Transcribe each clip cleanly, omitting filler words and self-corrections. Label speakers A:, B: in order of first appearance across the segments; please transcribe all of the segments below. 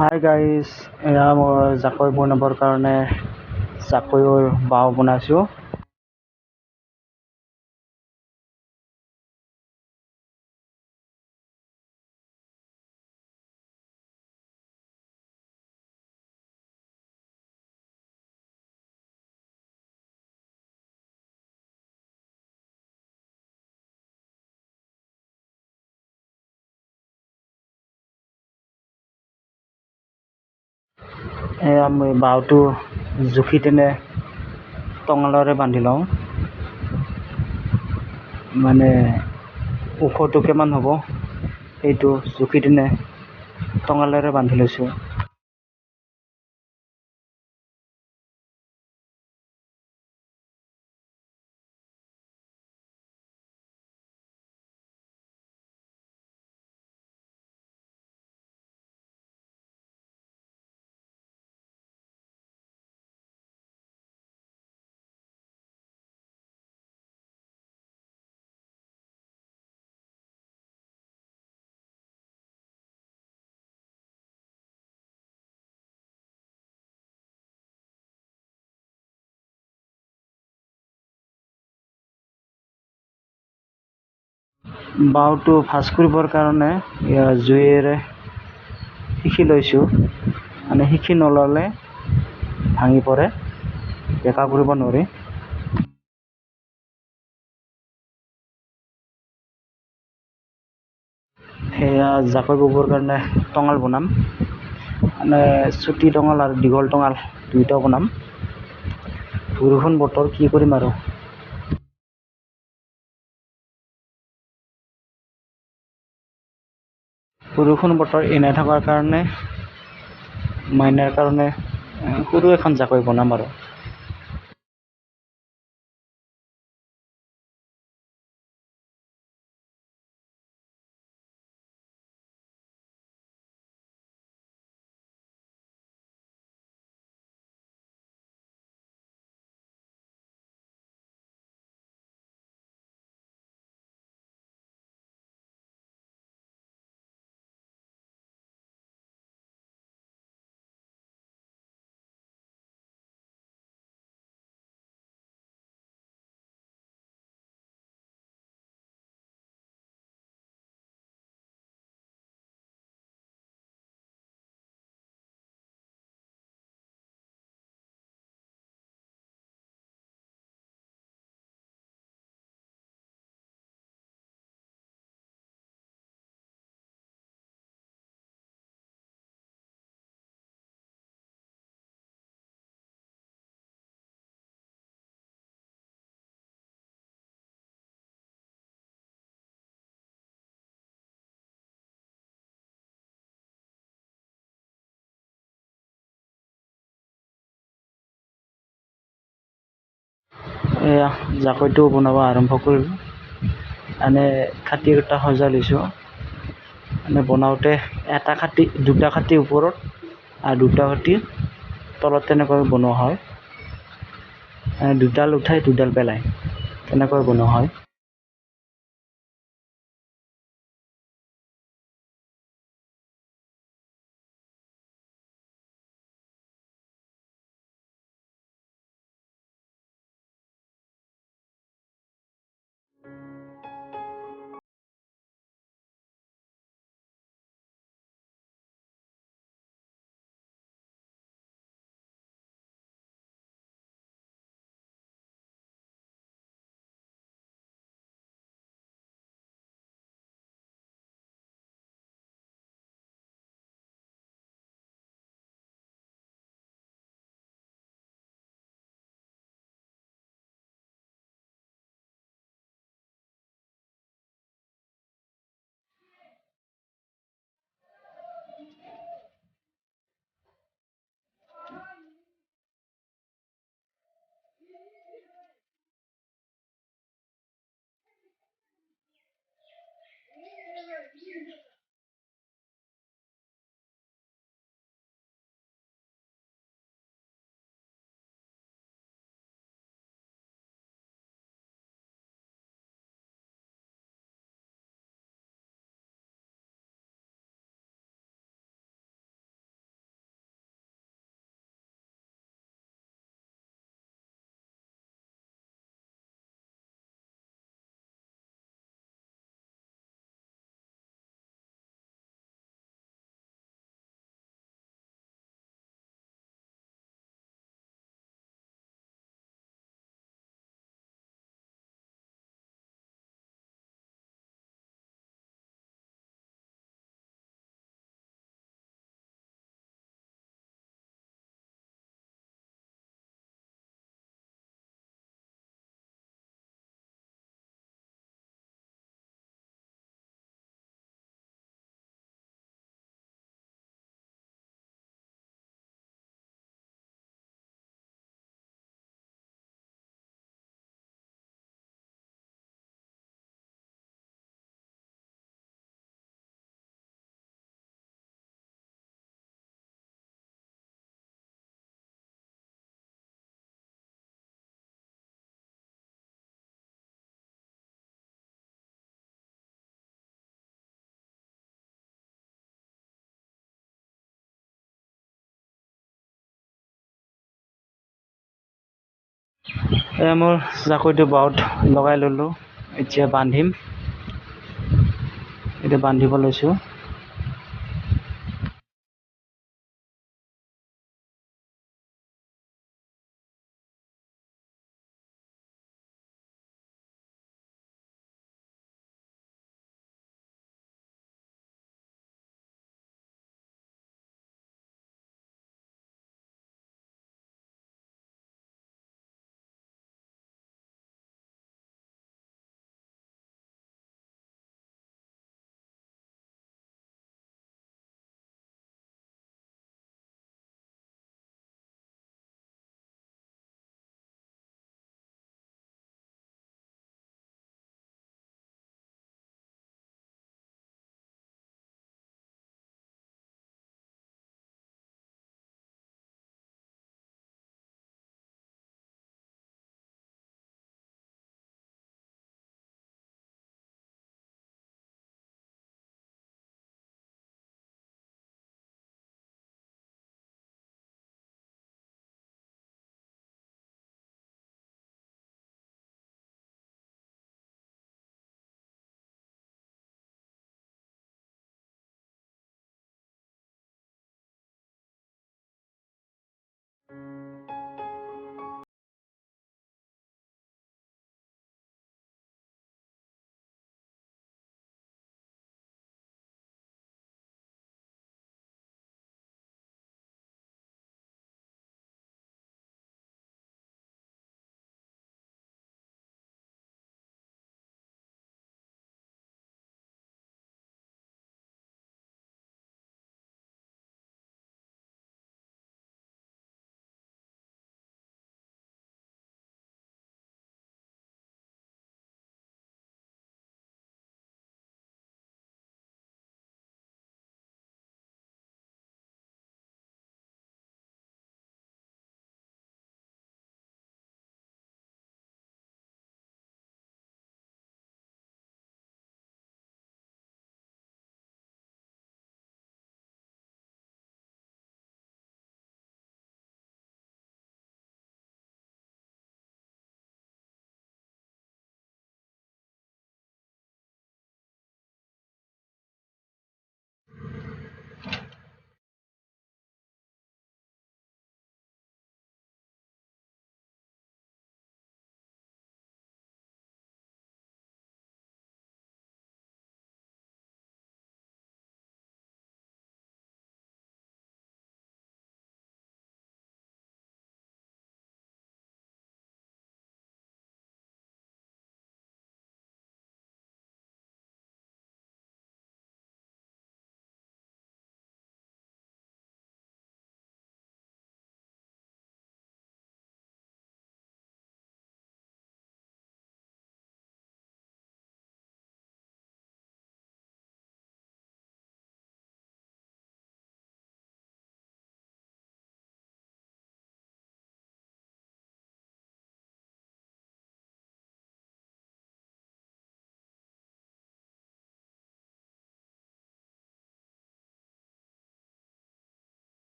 A: Hi guys, এয়া মই জাকৈ বনাবৰ কাৰণে জাকৈৰ বাঁহ বনাইছোঁ। এয়া মই বাঁহটো জুখি তেনে টঙালৰে বান্ধি লওঁ। মানে ওখটো কিমান হ'ব সেইটো জুখি তেনে টঙালেৰে বান্ধি লৈছোঁ। বাঁহটো ভাজ কৰিবৰ কাৰণে জুইৰে শিকি লৈছোঁ। মানে শিকি নল'লে ভাঙি পৰে, বেকা কৰিব নোৱাৰি। সেয়া জাকৈ ববৰ কাৰণে টঙাল বনাম। মানে চুটি টঙাল আৰু দীঘল টঙাল দুয়োটা বনাম। বৰষুণ বতৰ কি কৰিম আৰু। বৰষুণ বতৰ এনে থকাৰ কাৰণে মাইনাৰ কাৰণে সৰু এখন জাকৈ বনাম আৰু। এয়া জাকৈটো বনাব আৰম্ভ কৰিলোঁ। খাটি এটা সজাই লৈছোঁ। বনাওঁতে দুটা খাটি ওপৰত আৰু দুটা খাটি তলত তেনেকৈ বনোৱা হয়। দুডাল উঠাই দুডাল পেলাই তেনেকৈ বনোৱা হয়। মোৰ জাকৈটো বাৱত লগাই ল'লোঁ। এতিয়া বান্ধিম, এতিয়া বান্ধিব লৈছোঁ।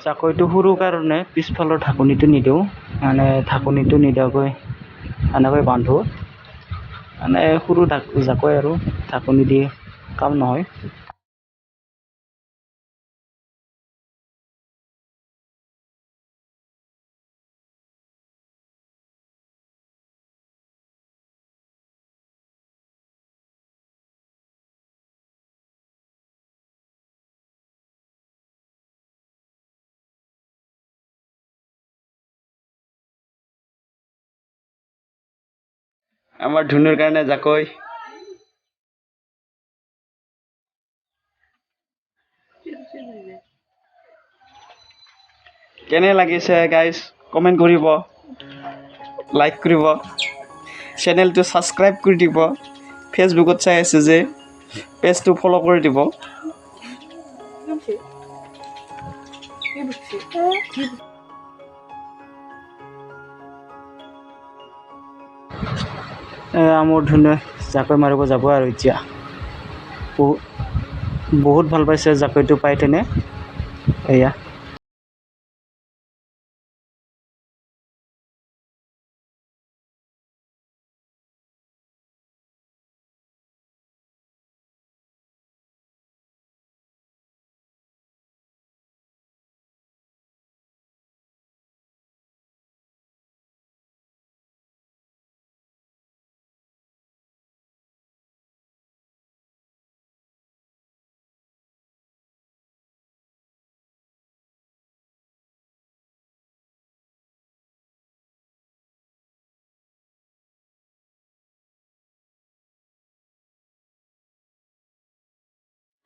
A: জাকৈটো সৰু কাৰণে পিছফালৰ ঢাকনিটো নিদিওঁ, মানে ঢাকনিটো নিদিয়াকৈ এনেকৈ বান্ধো। মানে সৰু জাকৈ আৰু ঢাকনি দি কাম নহয়। আমাৰ ধুনুৰ কাৰণে জাকৈ। কেনে লাগিছে গাইজ কমেণ্ট কৰিব, লাইক কৰিব, চেনেলটো ছাবস্ক্ৰাইব কৰি দিব, ফেচবুকত চাই আছে যে পেজটো ফ'ল' কৰি দিব। মোৰ ধুনুৱে জাকৈ মাৰিব যাব আৰু এতিয়া বহুত ভাল পাইছে জাকৈটো পাই তেনে। এয়া